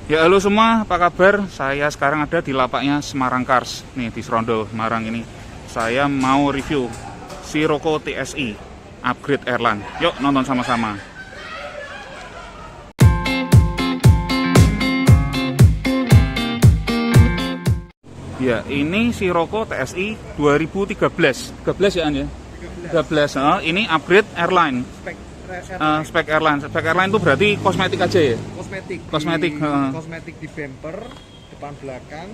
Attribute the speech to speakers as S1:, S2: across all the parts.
S1: Ya halo semua, apa kabar? Saya sekarang ada di lapaknya Semarang Cars. Nih di Serondol, Semarang ini. Saya mau review Sirocco TSI Upgrade Airline. Yuk nonton sama-sama. Ya, ini Sirocco TSI 2013. 13 ya An ya? 13. Ini Upgrade Airline. Spek airline. Spek airline itu berarti kosmetik aja ya?
S2: Kosmetik di bumper depan belakang,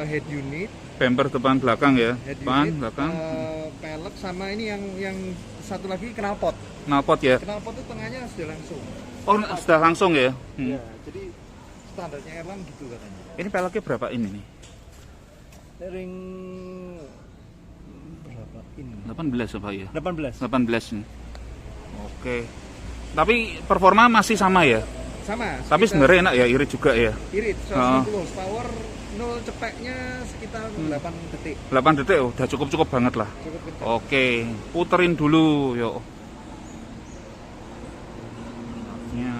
S2: head unit,
S1: Bumper depan belakang ya?
S2: head unit,
S1: Belakang.
S2: pelek sama ini yang satu lagi knalpot.
S1: Knalpot ya?
S2: Knalpot itu tengahnya sudah langsung.
S1: Oh, sudah langsung ya?
S2: Ya, jadi standarnya airline gitu katanya.
S1: Ini peleknya berapa ini nih?
S2: Ring berapa ini?
S1: 18 apa ya?
S2: 18.
S1: 18 nih. Oke. Tapi performa masih sama ya?
S2: Sama.
S1: Tapi sebenarnya enak ya, irit juga ya?
S2: Irit 190 power, 0 cepeknya sekitar 8 detik.
S1: 8 detik udah cukup banget lah.
S2: Cukup kencang.
S1: Oke, puterin dulu yuk. Ya.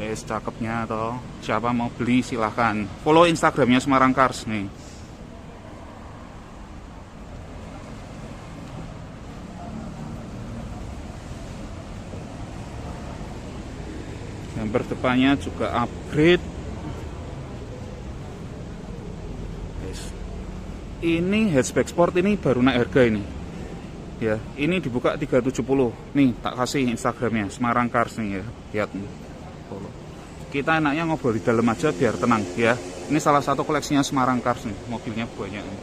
S1: Wes cakepnya toh. Siapa mau beli silahkan. Follow Instagramnya Semarang Cars nih. Bumper depannya juga upgrade. Yes. Ini hatchback sport ini baru naik harga ini. Ya, ini dibuka 370. Nih, tak kasih Instagramnya Semarang Cars nih ya. Lihat nih. Follow. Kita enaknya ngobrol di dalam aja biar tenang ya. Ini salah satu koleksinya Semarang Cars nih. Mobilnya banyak nih.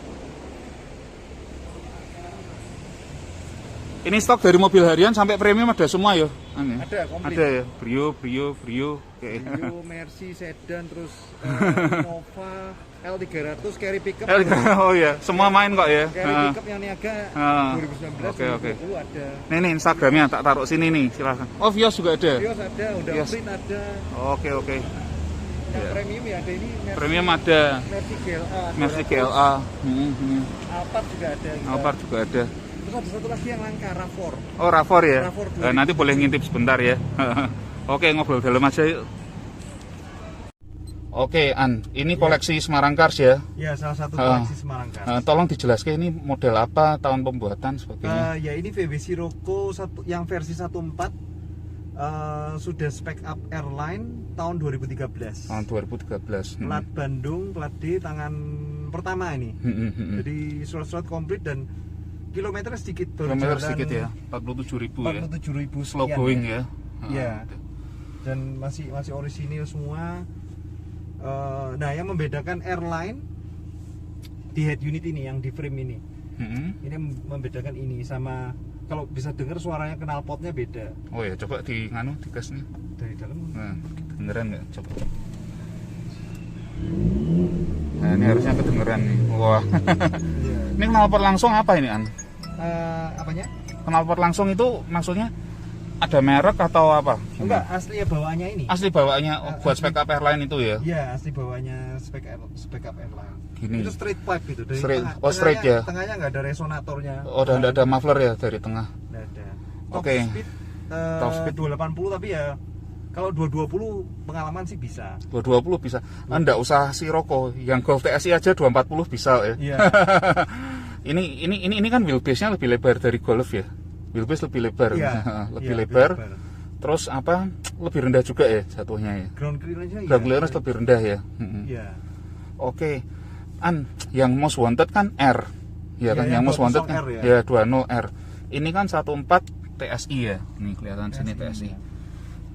S1: Ini stok dari mobil harian sampai premium ada semua ya?
S2: Ada komplit.
S1: Ada ya? Brio.
S2: Brio, Mercy, Sedan, terus Nova, L300, carry pickup.
S1: Oh ya, semua main kok ya?
S2: Carry pickup yang niaga 2019,
S1: Oke.
S2: 2020 ada.
S1: Nih Instagramnya tak taruh sini nih, silahkan. Oh Vios juga ada?
S2: Vios ada, udah
S1: Vios.
S2: Print ada.
S1: Oke.
S2: Yang
S1: Ya.
S2: premium ya ada ini Mercy,
S1: Premium ada.
S2: Mercy GLA.
S1: Mercy GLA.
S2: Alphard juga ada.
S1: Alphard juga ada.
S2: Terus ada satu lagi yang langka, RAV4.
S1: Oh RAV4 ya?
S2: RAV4
S1: Nanti boleh ngintip sebentar ya. Oke, ngobrol dalam aja yuk. Oke An, ini koleksi Semarang Cars ya?
S2: Ya, salah satu koleksi Semarang Cars.
S1: Tolong dijelaskan ini model apa, tahun pembuatan sebagainya.
S2: Ya ini VW Sirocco yang versi 1.4 sudah spec up airline tahun 2013.
S1: Tahun 2013.
S2: Plat Bandung, plat D tangan pertama ini. Jadi surat-surat komplit dan kilometernya sedikit.
S1: Kilometer sedikit ya, 47.000 ya.
S2: 47.000
S1: Slow
S2: sekian.
S1: going ya.
S2: Iya. Dan masih orisinil semua. Nah, yang membedakan airline di head unit ini, yang di frame ini. Ini membedakan ini sama, kalau bisa dengar suaranya knalpotnya beda.
S1: Oh ya, coba di digas nih.
S2: Dari dalam.
S1: Nah, kedengeran nggak? Coba. Nah, ini harusnya kedengeran nih. Wah.
S2: Iya.
S1: Ini knalpot langsung apa ini An?
S2: Apanya?
S1: Knalpot langsung itu maksudnya ada merek atau apa?
S2: Enggak, asli ya bawaannya ini.
S1: Asli bawaannya buat spek up airline itu ya?
S2: Iya, asli bawaannya spec up airline.
S1: Gini.
S2: Itu straight pipe gitu. Dari
S1: Straight.
S2: tengah,
S1: Oh, straight ya?
S2: Tengahnya nggak ada resonatornya.
S1: Oh, udah ada muffler ya dari tengah.
S2: Nggak ada.
S1: Oke.
S2: Top speed 280, tapi ya kalau 220 pengalaman sih bisa.
S1: 220 bisa. Anda usah Sirocco, yang Golf TSI aja 240 bisa ya.
S2: Iya.
S1: ini kan wheelbase-nya lebih lebar dari Golf ya. Wheelbase lebih lebar.
S2: Iya.
S1: Lebih
S2: Iya,
S1: lebar. Terus apa? Lebih rendah juga ya jatuhnya ya.
S2: Ground clearance-nya
S1: Ground clearance lebih rendah ya.
S2: Iya.
S1: Oke. An, yang most wanted kan R. Ya kan, yang most wanted kan.
S2: R,
S1: Ya, 20 R. Ini kan 14 TSI ya. Nih kelihatan sini TSI.
S2: Ya.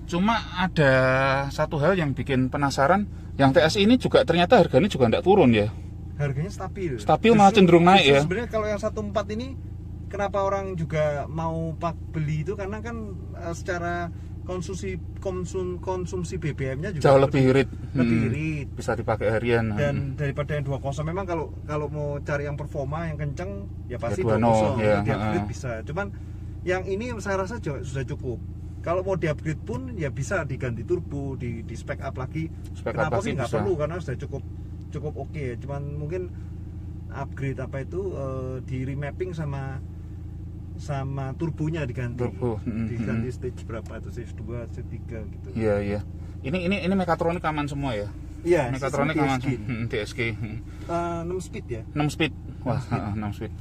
S1: Cuma ada satu hal yang bikin penasaran, yang TSI ini juga ternyata harganya juga tidak turun ya.
S2: Harganya stabil.
S1: Stabil malah cenderung naik ya.
S2: Sebenarnya kalau yang 14 ini kenapa orang juga mau beli itu karena kan secara konsumsi BBM-nya juga
S1: Jauh lebih irit.
S2: Lebih irit.
S1: Bisa dipakai harian.
S2: Dan daripada yang 2.0, memang kalau mau cari yang performa yang kenceng ya pasti
S1: ya
S2: 2.0
S1: ya.
S2: di-upgrade bisa. Cuman yang ini saya rasa sudah cukup. Kalau mau di-upgrade pun ya bisa diganti turbo, di spec up lagi. Kenapa sih nggak perlu, karena sudah cukup oke ya. Cuman mungkin upgrade apa itu di remapping sama sama turbonya diganti.
S1: Turbo.
S2: Diganti stage berapa itu? Stage 2, stage 3 gitu.
S1: Iya, iya. Ini mekatronik aman semua ya?
S2: Iya,
S1: Mekatronik
S2: sistem
S1: aman.
S2: DSG.
S1: DSG.
S2: 6 speed ya.
S1: 6 speed. Wah, 6 speed.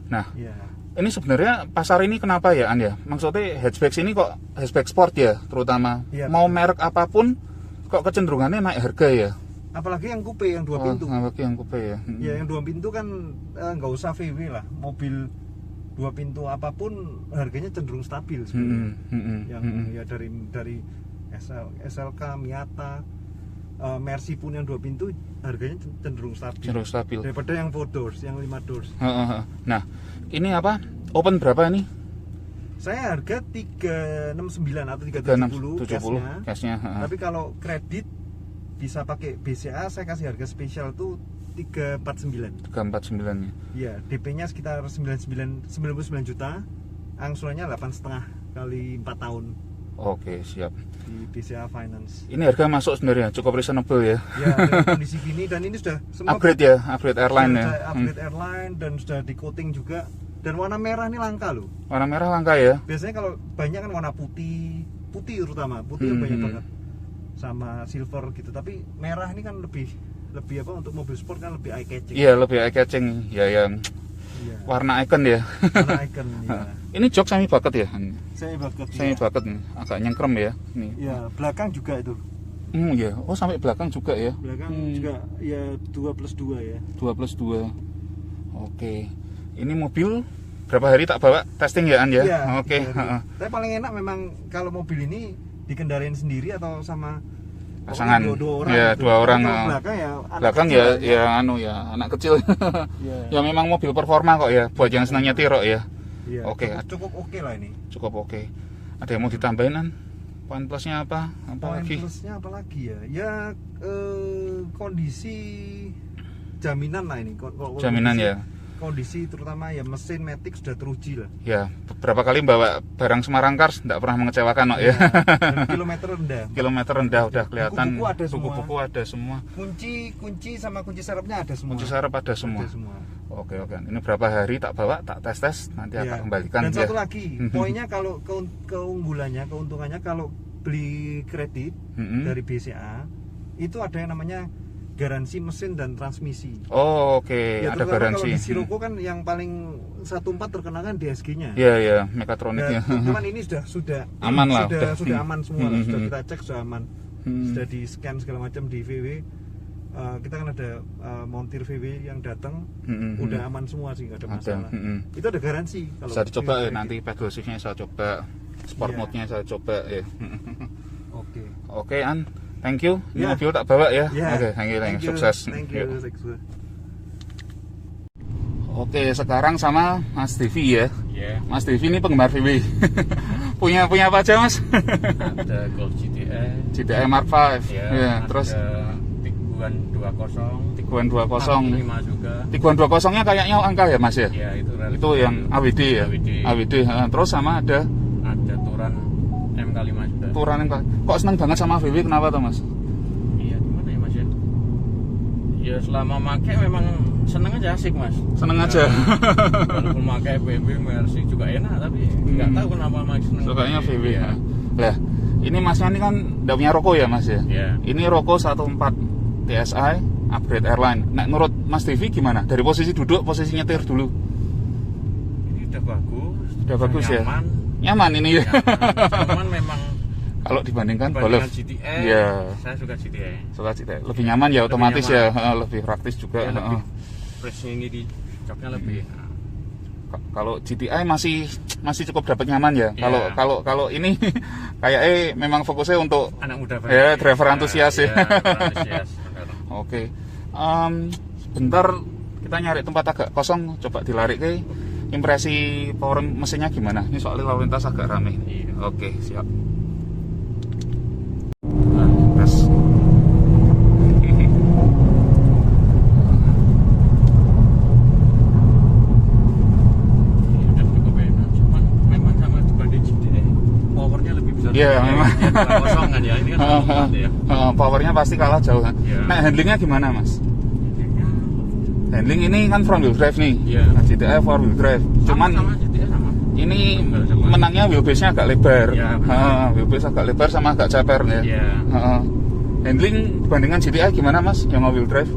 S1: Nah,
S2: Iya.
S1: ini sebenarnya pasar ini kenapa ya, An ya? Maksudnya hatchback ini kok hatchback sport ya, terutama.
S2: Iya,
S1: Mau
S2: betul.
S1: merek apapun kok kecenderungannya naik harga ya?
S2: Apalagi yang coupe yang 2 pintu.
S1: Apalagi yang coupe ya.
S2: Ya yang 2 pintu kan nggak usah VW lah. Mobil 2 pintu apapun harganya cenderung stabil sebenarnya. Yang ya dari SLK, Miata, Mercy pun yang 2 pintu harganya cenderung stabil.
S1: Cenderung stabil.
S2: Daripada yang 4 doors, yang 5 doors.
S1: Nah, ini apa? Open berapa ini?
S2: Saya harga 369 atau 370
S1: cashnya.
S2: Tapi kalau kredit bisa pakai BCA, saya kasih harga spesial tuh 349.
S1: 349 ya.
S2: Iya, DP-nya sekitar 99 juta, angsurannya 8,5 kali 4 tahun
S1: Oke, siap.
S2: di BCA Finance.
S1: Ini harga masuk sebenarnya cukup reasonable ya.
S2: Ya, dengan kondisi gini dan ini sudah semua
S1: Upgrade ya, upgrade airline ya.
S2: sudah upgrade airline dan sudah di coating juga. Dan warna merah ini langka loh.
S1: Warna merah langka ya.
S2: Biasanya kalau banyak kan warna putih terutama, putih banyak banget. Sama silver gitu, tapi merah ini kan lebih apa, untuk mobil sport kan lebih eye catching.
S1: Iya, lebih eye catching. Ya yang
S2: Iya.
S1: warna icon ya.
S2: Warna icon ya.
S1: Ini jok semi bucket ya.
S2: Saya bakat.
S1: Semi bucket nih, agak nyengkrem ya. Nih.
S2: Ya, belakang juga itu.
S1: Ya. Oh, sampai belakang juga ya.
S2: Belakang juga ya 2+2 ya.
S1: 2+2. Oke. Ini mobil berapa hari tak bawa testing ya, An ya?
S2: Iya.
S1: Oke.
S2: Tapi paling enak memang kalau mobil ini dikendarain sendiri atau sama
S1: Pasangan.
S2: dua orang.
S1: Ya,
S2: gitu.
S1: 2 orang.
S2: Tapi kalau belakang ya anak
S1: Belakang
S2: kecil
S1: ya anak kecil.
S2: Iya.
S1: Ya memang mobil performa kok ya, buat yang senang nyetir kok ya.
S2: Iya,
S1: Oke.
S2: cukup oke lah ini.
S1: Cukup oke. Ada yang mau ditambahin, An? Poin plusnya apa? Apa
S2: Poin
S1: lagi?
S2: plusnya apa lagi ya? Ya kondisi jaminan lah ini.
S1: Jaminan ya.
S2: Kondisi terutama ya mesin Matic sudah teruji lah.
S1: Ya, beberapa kali bawa barang Semarang Cars tidak pernah mengecewakan kok ya.
S2: Dan kilometer rendah.
S1: Kilometer rendah udah kelihatan.
S2: Buku-buku ada semua.
S1: Buku-buku ada semua.
S2: Kunci sama kunci serepnya ada semua.
S1: Kunci serep ada semua.
S2: Ada semua.
S1: Oke. Ini berapa hari tak bawa, tak tes nanti
S2: Ya.
S1: tak kembalikan.
S2: Dan
S1: ya.
S2: satu lagi, poinnya kalau keuntungannya kalau beli kredit dari BCA itu ada yang namanya garansi mesin dan transmisi.
S1: Oh, oke.
S2: Ya,
S1: Ada
S2: terutama
S1: garansi.
S2: kalau di Sirocco kan yang paling 1.4 terkenal kan DSG-nya.
S1: Iya, mekatroniknya.
S2: Cuman ini sudah
S1: Aman lah,
S2: sudah aman semua lah. Sudah kita cek sudah aman.
S1: Hmm.
S2: Sudah di scan segala macam di VW. Kita kan ada montir VW yang datang, udah aman semua sih, nggak ada masalah. Itu ada garansi. Kalau
S1: Bisa dicoba ya,
S2: kredit.
S1: nanti pedal shift-nya saya coba, sport
S2: Iya.
S1: mode-nya saya coba ya.
S2: Oke.
S1: Oke, An, thank you. Ini
S2: Ya.
S1: mobil tak bawa ya.
S2: Ya.
S1: Oke, thank you. Sukses.
S2: Thank
S1: Yuk.
S2: you. Sukses.
S1: Oke, sekarang sama Mas Devi ya.
S3: Ya,
S1: Mas Devi ini penggemar VW. punya apa aja, Mas?
S3: ada Golf GTI,
S1: GTI Mark V.
S3: ya,
S1: Ya,
S3: ada
S1: terus
S3: Tiguan 20,
S1: Tiguan 20.
S3: 5 juga.
S1: Tiguan 20-nya kayaknya angka ya, Mas ya?
S3: Ya, itu relatif.
S1: Itu yang AWD ya.
S3: AWD.
S1: Terus sama ada
S3: Ada Touran MK5 juga.
S1: Touran yang kok seneng banget sama VW, kenapa tuh, Mas?
S3: Iya, gimana ya Mas ya? Ya selama make memang seneng aja, asik Mas.
S1: Seneng aja.
S3: Walaupun pakai BMW, Mercy juga enak, tapi nggak tahu kenapa Mas seneng.
S1: Sukanya VW
S3: ya.
S1: ya. Lah, ini Masnya ini kan udah punya Roko ya, Mas ya?
S3: Ya.
S1: Ini Roko 14 TSI upgrade airline. Nah, menurut Mas Devi gimana? Dari posisi duduk, posisi nyetir dulu.
S3: Ini udah bagus.
S1: Udah bagus ya?
S3: Nyaman.
S1: Nyaman ini ya.
S3: Cuman memang
S1: kalau dibandingkan
S3: dibandingkan
S1: Golf.
S3: GTI,
S1: Iya.
S3: saya suka GTI.
S1: Suka GTI. Lebih nyaman ya,
S3: Lebih
S1: otomatis
S3: nyaman.
S1: ya, lebih praktis juga.
S3: Ya, lebih pressnya ini di joknya lebih.
S1: Kalau GTI masih cukup dapat nyaman ya.
S3: Iya.
S1: Kalau ini kayak memang fokusnya untuk
S3: Anak muda
S1: ya, driver antusias ya.
S3: driver antusias, benar.
S1: Oke. Bentar kita nyari tempat agak kosong, coba dilarik ke. Impresi power mesinnya gimana? Ini soalnya lalu lintas agak rame.
S3: Iya.
S1: Oke, siap. Nah, tes.
S3: Ini udah cukup enak, cuman memang sama dibanding GTI powernya lebih besar.
S1: Iya, memang.
S3: Kosong kan ya, ini kan empat ya.
S1: Powernya pasti kalah jauh kan?
S3: Iya.
S1: Nah, handlingnya gimana, Mas?
S3: Intinya
S1: Handling ini kan front wheel drive nih.
S3: Iya.
S1: Nah, GTI 4 wheel drive. Cuman
S3: sama GTI sama.
S1: ini
S3: Enggak sama.
S1: menangnya wheelbase-nya agak lebar.
S3: Ya,
S1: Wheelbase agak lebar sama agak ceper ya.
S3: Iya.
S1: Handling dibandingkan GTI gimana Mas yang wheel drive?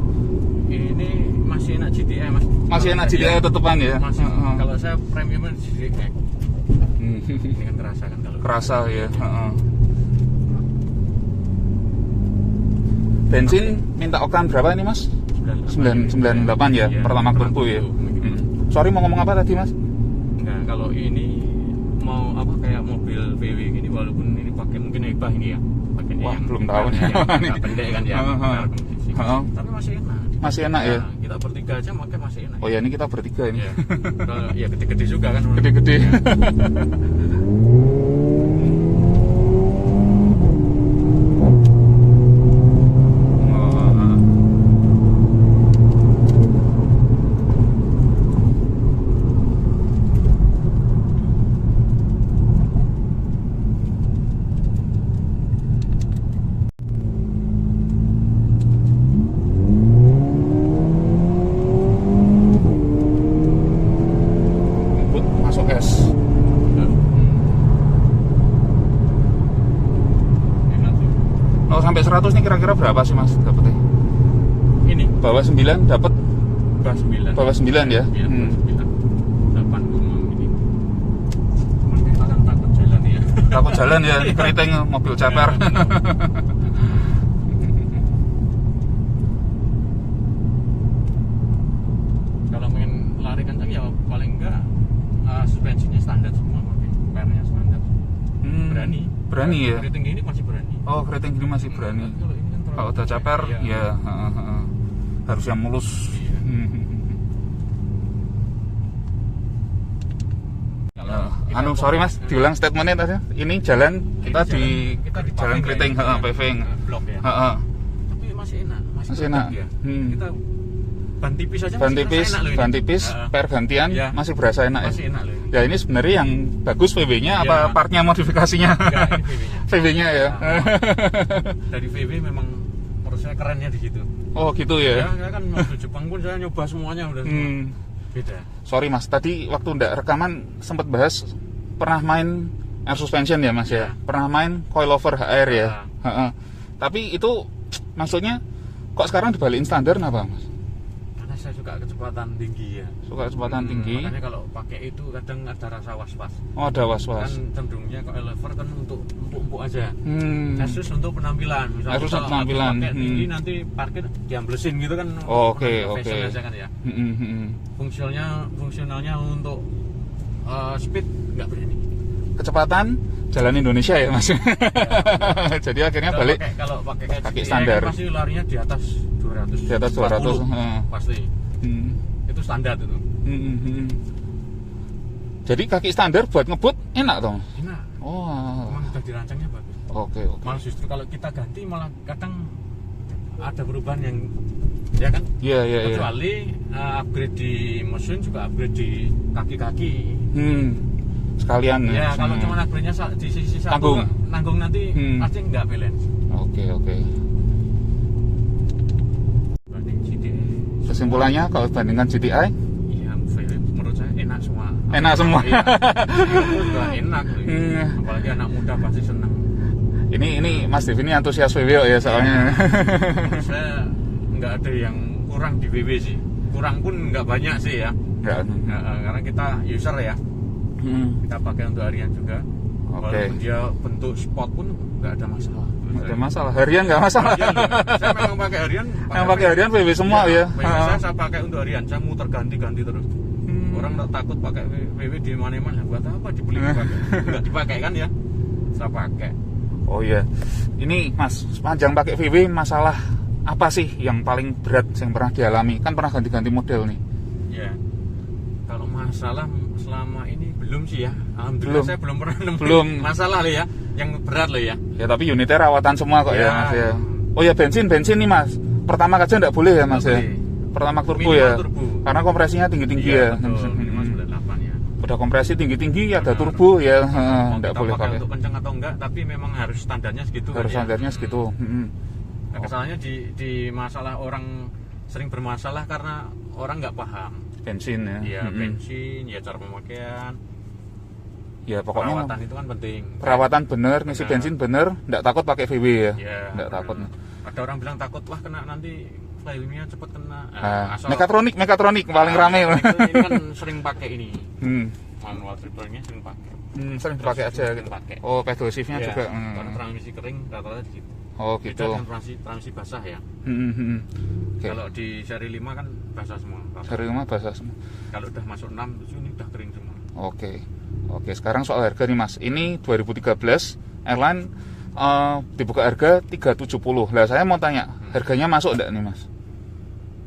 S3: Ini masih enak GTI Mas.
S1: Masih
S3: Kalau
S1: enak
S3: saya-
S1: GTI tetepan ya.
S3: Masih. Kalau saya premiumnya GTI.
S1: Hmm.
S3: Ini kan kerasa kan kalau.
S1: Kerasa ya. Bensin minta oktan berapa ini Mas? 98 ya,
S3: Iya,
S1: pertama turbo ya.
S3: begitu.
S1: Sorry mau ngomong apa tadi Mas?
S3: Nah, kalau ini mau apa kayak mobil VW gini walaupun ini pakai mungkin Ebah ini ya. Pakai
S1: Wah,
S3: yang
S1: belum tahu nih.
S3: yang agak pendek kan ya. Tapi masih enak.
S1: Masih enak ya?
S3: Nah, kita bertiga aja pakai masih enak.
S1: Oh ya ini kita bertiga ini.
S3: Ya. Kalau ya gede-gede juga kan.
S1: Gede-gede.
S3: Ya.
S1: Ngebut masuk es.
S3: Enak sih.
S1: Oh sampai 100 nih kira-kira berapa sih Mas dapetnya?
S3: Ini
S1: Bawah 9 dapat
S3: bawah 9.
S1: bawah 9 ya.
S3: Iya, 8 ini. Cuman kita kan takut jalan ya.
S1: Takut jalan ya, keriting mobil ceper.
S3: Kalau pengen lari kencang ya paling enggak suspensinya standar semua, pakai pernya standar. Berani.
S1: Berani ya.
S3: Keriting ini masih berani.
S1: Oh keriting gini masih berani.
S3: Kalau ini kan terlalu
S1: Kalau udah ceper
S3: iya.
S1: ya harus yang mulus.
S3: Iya. Kalau kita
S1: Anu sorry Mas, diulang statementnya tadi. Ini jalan kita di jalan
S3: paving
S1: keriting,
S3: ya,
S1: paving.
S3: blok ya. Tapi masih enak,
S1: Masih enak.
S3: Ya.
S1: Hmm.
S3: Kita ban tipis aja
S1: Ban
S3: masih
S1: tipis,
S3: terasa enak loh ini.
S1: ban tipis,
S3: Heeh.
S1: per gantian
S3: Iya.
S1: masih berasa enak ya.
S3: Masih enak loh ini.
S1: Ya ini sebenarnya yang bagus VW-nya apa
S3: Iya.
S1: partnya modifikasinya?
S3: Enggak, ini VW-nya.
S1: VW-nya ya.
S3: Nah, dari VW memang menurut saya kerennya di situ.
S1: Oh gitu
S3: Ya,
S1: ya.
S3: saya kan mobil Jepang pun saya nyoba semuanya udah semua. Beda.
S1: Sorry Mas, tadi waktu ndak rekaman sempat bahas pernah main air suspension ya Mas ya.
S3: Ya.
S1: Pernah main coilover HR ya.
S3: Ya.
S1: Heeh. Tapi itu maksudnya kok sekarang dibalikin standar kenapa Mas?
S3: Karena saya suka kecepatan tinggi ya.
S1: Suka kecepatan tinggi.
S3: Makanya kalau pakai itu kadang ada rasa was-was.
S1: Oh ada was-was.
S3: Kan cenderungnya coilover kan untuk empuk-empuk aja.
S1: Hmm.
S3: Asus untuk penampilan. Misalnya
S1: Asus untuk
S3: kalau aku
S1: penampilan.
S3: pakai tinggi nanti parkir diamblesin gitu kan.
S1: Oh, oke,
S3: Fashion
S1: oke.
S3: aja kan ya.
S1: Hmm.
S3: Fungsionalnya untuk speed nggak berani.
S1: Kecepatan jalan Indonesia ya Mas. Jadi akhirnya balik
S3: Kalau pakai kayak
S1: kaki
S3: GTI
S1: standar.
S3: kan pasti larinya di atas 200.
S1: Di atas 200,
S3: 40,
S1: heeh.
S3: pasti.
S1: Hmm.
S3: Itu standar itu.
S1: Jadi kaki standar buat ngebut enak toh?
S3: Enak.
S1: Oh.
S3: Memang udah dirancangnya bagus.
S1: Oke.
S3: Malah justru kalau kita ganti malah kadang ada perubahan yang ya kan.
S1: Iya.
S3: Kecuali upgrade di mesin juga upgrade di kaki-kaki.
S1: Sekalian
S3: Ya kalau cuma upgrade-nya di sisi satu nanggung nanti pasti nggak balance.
S1: Oke.
S3: Banding GTI.
S1: Kesimpulannya kalau bandingkan GTI
S3: Iya, menurut saya enak semua.
S1: Enak semua.
S3: Iya. Itu juga enak. Apalagi anak muda pasti senang.
S1: ini Mas Dev ini antusias VW ya soalnya.
S3: Menurut saya nggak ada yang kurang di VW sih. Kurang pun nggak banyak sih ya.
S1: Enggak.
S3: Karena kita user ya. Kita pakai untuk harian juga.
S1: Oke.
S3: Walaupun dia bentuk sport pun nggak ada masalah.
S1: Nggak ada masalah. Harian nggak masalah.
S3: Harian, saya memang pakai harian.
S1: Yang pakai harian VW semua ya.
S3: Saya pakai untuk harian. Saya muter ganti-ganti terus. Orang nggak takut pakai VW di mana-mana. Buat apa dibeli dipakai? Nggak dipakai kan ya? Saya pakai.
S1: Oh iya. Ini Mas, sepanjang pakai VW masalah apa sih yang paling berat yang pernah dialami? Kan pernah ganti-ganti model nih.
S3: Ya. Kalau masalah selama ini belum sih ya. Alhamdulillah saya belum pernah nemu masalah loh ya. Yang berat loh ya.
S1: Ya tapi unitnya rawatan semua kok ya Mas ya. Oh ya bensin nih Mas. Pertama aja nggak boleh ya Mas ya. Pertama turbo ya. Karena kompresinya tinggi-tinggi ya.
S3: Minimal 98 ya.
S1: Udah kompresi tinggi-tinggi ada turbo ya. Nggak boleh pakai.
S3: Untuk kencang atau enggak, tapi memang harus standarnya segitu.
S1: Harus standarnya segitu.
S3: Nah, kesalahannya di masalah orang sering bermasalah karena orang nggak paham.
S1: Bensin ya.
S3: Ya bensin, ya cara pemakaian.
S1: Ya pokoknya
S3: perawatan itu kan penting.
S1: perawatan bener, ngisi
S3: Bener.
S1: bensin bener, nggak takut pakai VW ya.
S3: Ya,
S1: Nggak takut.
S3: ada orang bilang takut wah kena nanti flywheelnya cepet kena.
S1: Nah, mekatronik paling rame.
S3: Ini kan sering pakai ini.
S1: Hmm.
S3: Manual triplenya sering pakai.
S1: Sering dipakai aja
S3: Sering
S1: gitu.
S3: pakai.
S1: Oh, pedal shiftnya
S3: Ya,
S1: juga.
S3: Kalau transmisi kering rata-rata di situ.
S1: Oh
S3: Beda
S1: gitu.
S3: dengan transmisi basah ya.
S1: Oke.
S3: Kalau di seri 5 kan basah semua.
S1: Dari rumah basah semua.
S3: Kalau udah masuk 6, 7 ini udah kering semua.
S1: Oke, sekarang soal harga nih Mas. Ini 2013 Airline dibuka harga 370. Lah saya mau tanya, harganya masuk enggak nih Mas?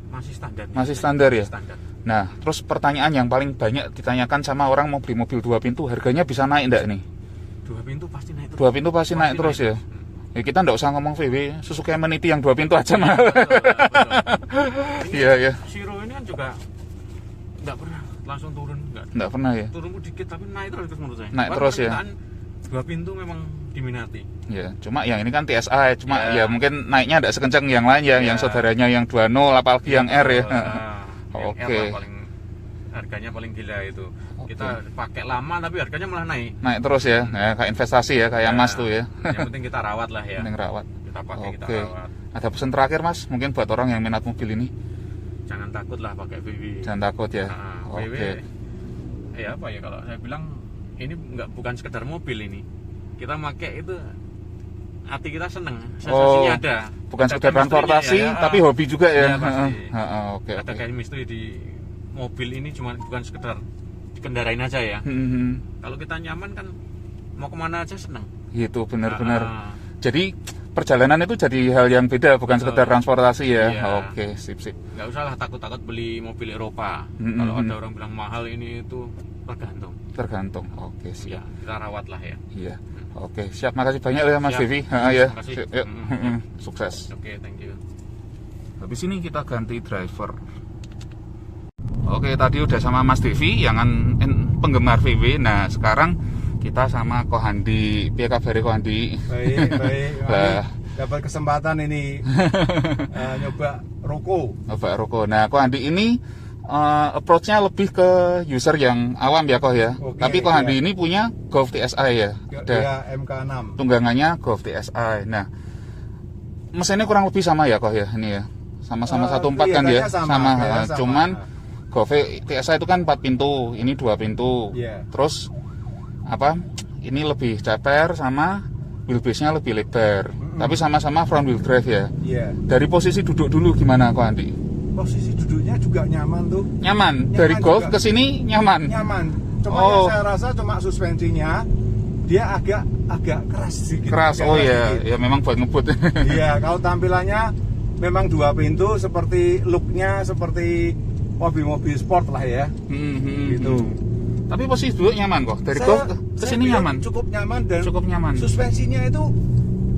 S3: Masih standar.
S1: Masih standar ya?
S3: Standar.
S1: Nah, terus pertanyaan yang paling banyak ditanyakan sama orang mau beli mobil 2 pintu, harganya bisa naik enggak nih?
S3: 2 pintu pasti naik terus.
S1: 2 pintu pasti naik terus ya? Ya kita enggak usah ngomong VW, Suzuki Amenity yang 2 pintu aja mah. Iya, iya.
S3: Zero ini kan juga nggak pernah langsung turun,
S1: Enggak pernah ya?
S3: turun dikit tapi naik terus menurut saya.
S1: Naik terus ya?
S3: Permintaan 2 pintu memang diminati.
S1: Ya, cuma yang ini kan TSI, cuma
S3: Ya.
S1: ya mungkin naiknya enggak sekencang yang lain ya, yang saudaranya yang 20 apalagi yang R ya.
S3: Yang
S1: Oke.
S3: R lah paling harganya paling gila itu. Kita pakai lama tapi harganya malah naik.
S1: Naik terus ya, nah, kayak investasi ya, kayak emas tuh ya.
S3: Yang penting kita rawat lah ya.
S1: Mending rawat.
S3: Kita pakai, kita
S1: Oke.
S3: rawat.
S1: Ada pesan terakhir Mas, mungkin buat orang yang minat mobil ini,
S3: Jangan takut lah pakai VW.
S1: jangan takut ya.
S3: Nah, VW,
S1: Oke.
S3: ya apa ya kalau saya bilang ini bukan sekedar mobil ini. Kita pakai itu hati kita seneng, sensasinya ada.
S1: Bukan
S3: Ada
S1: sekedar transportasi,
S3: chemistry-nya ya.
S1: tapi hobi juga ya.
S3: Iya, pasti.
S1: Oke,
S3: Ada
S1: oke.
S3: chemistry di mobil ini cuma bukan sekedar dikendarain aja ya. Kalau kita nyaman kan mau kemana aja seneng.
S1: Gitu, benar-benar.
S3: Ah,
S1: Jadi perjalanan itu jadi hal yang beda, bukan
S3: Betul.
S1: sekedar transportasi ya.
S3: Iya.
S1: Oke, sip.
S3: nggak usah lah takut-takut beli mobil Eropa.
S1: Mm-mm.
S3: Kalau ada orang bilang mahal ini itu tergantung.
S1: Tergantung. Oke,
S3: Ya,
S1: siap.
S3: kita rawat lah ya.
S1: Iya. Oke, siap. Makasih banyak ya Mas
S3: Siap.
S1: Devi. Ya.
S3: Makasih.
S1: Siap, yuk.
S3: Mm-mm.
S1: Sukses.
S3: Oke, thank you.
S1: Habis ini kita ganti driver. Oke, tadi udah sama Mas Devi yang penggemar VW. Nah, sekarang kita sama Kohandi. Piye kabare Kohandi?
S2: Baik.
S1: Lah.
S2: Dapat kesempatan ini nyoba Roko.
S1: Bapak Roko. Nah, Kohandi ini approach-nya lebih ke user yang awam ya Koh ya.
S2: Oke,
S1: Tapi Kohandi
S2: iya.
S1: ini punya Golf TSI ya. Ada
S2: Ya, MK6.
S1: tunggangannya Golf TSI. Nah, mesinnya kurang lebih sama ya Koh ya ini ya. Sama-sama 1.4 kan ya.
S2: kayaknya sama, kayaknya sama.
S1: Cuman Golf TSI itu kan 4 pintu, ini 2 pintu.
S2: Iya.
S1: Terus apa? Ini lebih ceper sama wheelbase-nya lebih lebar. Tapi sama-sama front wheel drive ya.
S2: Iya.
S1: Dari posisi duduk dulu gimana Koh Andi?
S2: Posisi duduknya juga nyaman tuh.
S1: Nyaman. Dari Golf
S2: juga.
S1: ke sini nyaman.
S2: Nyaman. Cuma
S1: Oh.
S2: yang saya rasa cuma suspensinya dia agak keras sedikit.
S1: Keras.
S2: Agak
S1: Oh
S2: keras
S1: iya,
S2: sedikit.
S1: ya memang buat ngebut.
S2: Iya, kalau tampilannya memang 2 pintu seperti looknya seperti mobil-mobil sport lah ya. Gitu.
S1: Tapi posisi duduk nyaman kok. Dari Golf ke
S2: saya
S1: sini
S2: bilang
S1: nyaman.
S2: Cukup nyaman dan
S1: Cukup nyaman.
S2: suspensinya itu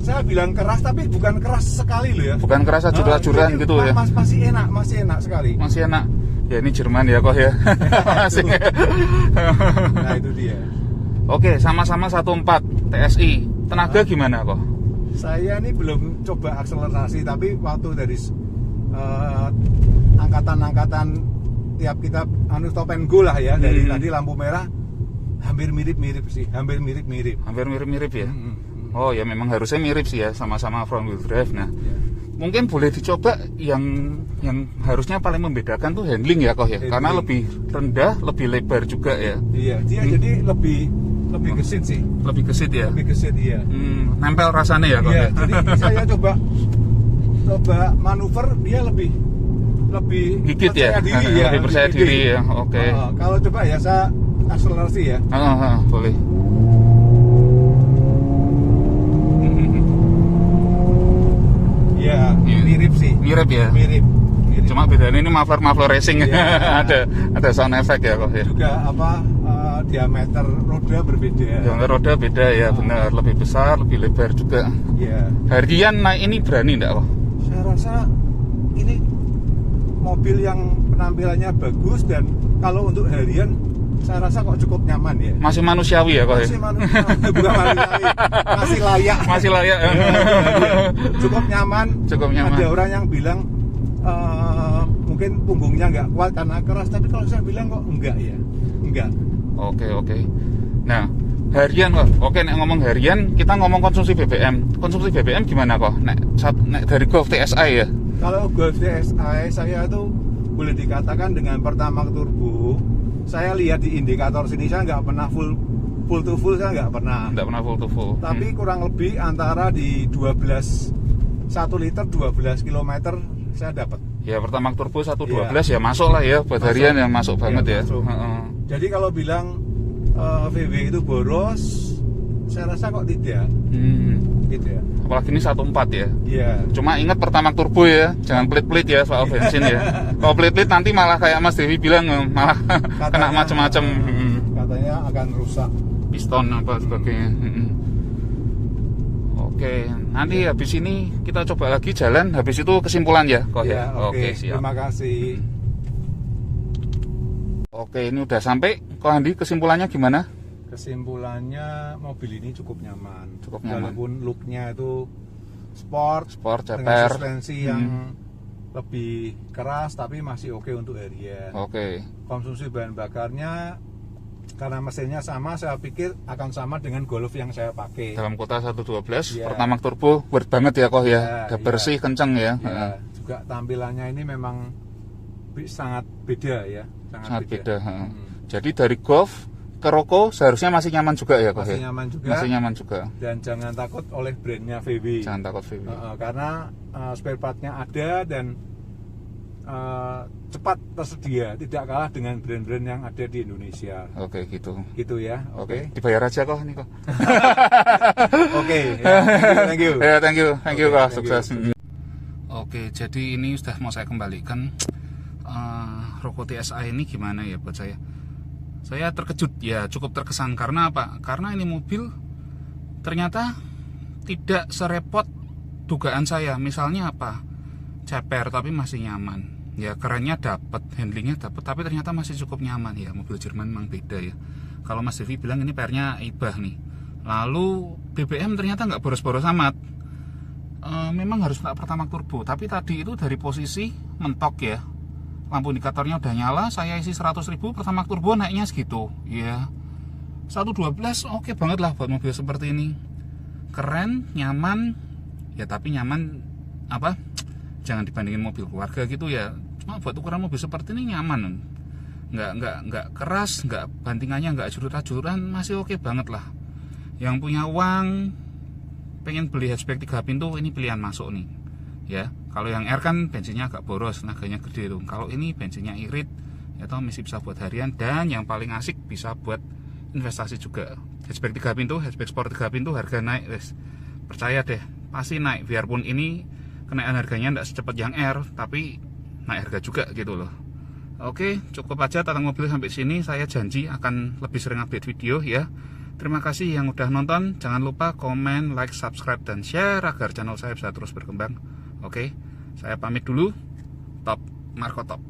S2: saya bilang keras tapi bukan keras sekali loh ya.
S1: Bukan kerasa ajur-ajuran
S2: Jadi
S1: gitu ya.
S2: masih enak sekali.
S1: Masih enak. Ya ini Jerman ya kok ya. Masih.
S2: Nah itu dia.
S1: Oke, sama-sama 1.4 TSI. Tenaga gimana kok?
S2: Saya ini belum coba akselerasi tapi waktu dari angkatan-angkatan tiap kita stop and go lah ya dari tadi lampu merah hampir mirip-mirip sih, hampir mirip-mirip.
S1: Hampir mirip-mirip ya. Oh ya memang harusnya mirip sih ya, sama-sama front wheel drive. Nah, mungkin boleh dicoba yang harusnya paling membedakan tuh handling ya kok ya,
S2: Handling.
S1: karena lebih rendah, lebih lebar juga ya.
S2: Iya, dia jadi lebih gesit sih,
S1: Lebih gesit ya.
S2: lebih gesit iya.
S1: Nempel rasanya ya kok
S2: Iya,
S1: ya.
S2: jadi saya coba manuver dia lebih
S1: Gigit ya?
S2: percaya diri ya,
S1: Lebih percaya
S2: gigit.
S1: diri ya, oke.
S2: Kalau coba ya saya akselerasi ya.
S1: Boleh.
S2: Iya, mirip sih.
S1: Mirip ya.
S2: Mirip.
S1: Cuma bedanya ini muffler racing.
S2: Iya.
S1: ada sound effect ya kok ya.
S2: Juga diameter roda berbeda.
S1: Yang roda beda ya, benar, lebih besar, lebih lebar juga.
S2: Iya.
S1: Harian naik ini berani enggak kok?
S2: Saya rasa ini mobil yang penampilannya bagus dan kalau untuk harian saya rasa kok cukup nyaman ya.
S1: Masih manusiawi ya kok ya?
S2: Masih bukan manusiawi, masih layak.
S1: Masih layak.
S2: Cukup nyaman.
S1: Cukup nyaman.
S2: Ada orang yang bilang mungkin punggungnya nggak kuat karena keras, tapi kalau saya bilang kok enggak ya, enggak.
S1: Oke. Nah, harian kok. Oke, nek ngomong harian, kita ngomong konsumsi BBM. Konsumsi BBM gimana kok? Nek dari Golf TSI ya.
S2: Kalau Golf TSI saya tuh boleh dikatakan dengan Pertamax turbo, saya lihat di indikator sini saya nggak pernah full to full, saya nggak pernah.
S1: Nggak pernah full to full.
S2: Tapi kurang lebih antara di 1 liter 12 km saya dapat.
S1: Ya Pertamax turbo 112 ya masuk lah ya buat harian yang masuk banget ya.
S2: Masuk. Jadi kalau bilang VW itu boros, saya rasa kok tidak. Gitu ya.
S1: Apalagi ini 1.4 ya.
S2: Iya.
S1: Cuma ingat Pertamax turbo ya, jangan pelit-pelit ya soal bensin ya. Kalau pelit-pelit nanti malah kayak Mas Dewi bilang malah kena macam-macam.
S2: Katanya akan rusak
S1: Piston apa sebagainya. Oke, nanti habis ini kita coba lagi jalan, habis itu kesimpulan ya kok ya.
S2: Oke,
S1: siap.
S2: terima kasih.
S1: Oke, ini udah sampai. Kok Andi, kesimpulannya gimana?
S2: Kesimpulannya mobil ini cukup nyaman.
S1: Cukup nyaman.
S2: Walaupun looknya itu sport dengan
S1: ceper.
S2: suspensi yang lebih keras, tapi masih oke untuk harian.
S1: Oke.
S2: Konsumsi bahan bakarnya karena mesinnya sama, saya pikir akan sama dengan Golf yang saya pakai.
S1: Dalam kota 112,
S2: Iya.
S1: Pertamax turbo worth banget ya kok ya.
S2: Iya,
S1: Udah bersih, kenceng ya.
S2: Ya, juga tampilannya ini memang sangat beda ya,
S1: Sangat beda. Jadi dari Golf ke Roko seharusnya masih nyaman juga ya kok
S2: Masih
S1: ya?
S2: nyaman juga.
S1: Masih nyaman juga.
S2: Dan jangan takut oleh brandnya VW.
S1: Jangan takut VW.
S2: Karena spare partnya ada dan cepat tersedia, tidak kalah dengan brand-brand yang ada di Indonesia.
S1: Oke, gitu.
S2: Gitu ya. Oke.
S1: Dibayar aja kok ini kok.
S2: Oke. Ya, thank you.
S1: Ya, thank you
S2: Oke,
S1: kok,
S2: thank
S1: sukses.
S2: you.
S1: Oke, jadi ini sudah mau saya kembalikan. Roko TSI ini gimana ya buat saya? Saya terkejut ya, cukup terkesan karena apa? Karena ini mobil ternyata tidak serepot dugaan saya. Misalnya apa? Ceper tapi masih nyaman. Ya kerennya dapat, handlingnya dapat, tapi ternyata masih cukup nyaman ya. Mobil Jerman memang beda ya. Kalau Mas Devi bilang ini PR-nya ibah nih. Lalu BBM ternyata nggak boros-boros amat. Memang harus nggak Pertamax turbo, tapi tadi itu dari posisi mentok ya. Lampu indikatornya udah nyala, saya isi 100.000, Pertamax turbo naiknya segitu. Ya. 112 oke banget lah buat mobil seperti ini. Keren, nyaman. Ya tapi nyaman apa? Jangan dibandingin mobil keluarga gitu ya. Cuma buat ukuran mobil seperti ini nyaman. Nggak keras, nggak bantingannya nggak ajur-ajuran, masih oke banget lah. Yang punya uang pengen beli hatchback 3 pintu, ini pilihan masuk nih. Ya, kalau yang R kan bensinnya agak boros, tenaganya gede tuh. Kalau ini bensinnya irit, ya toh masih bisa buat harian, dan yang paling asik bisa buat investasi juga. Hatchback 3 pintu, hatchback sport 3 pintu harga naik, wes. Percaya deh, pasti naik. Biarpun ini kenaikan harganya tidak secepat yang R, tapi naik harga juga gitu loh. Oke, cukup aja tentang mobil sampai sini. Saya janji akan lebih sering update video ya. Terima kasih yang udah nonton. Jangan lupa komen, like, subscribe, dan share agar channel saya bisa terus berkembang. Oke, saya pamit dulu. Top Marco Top.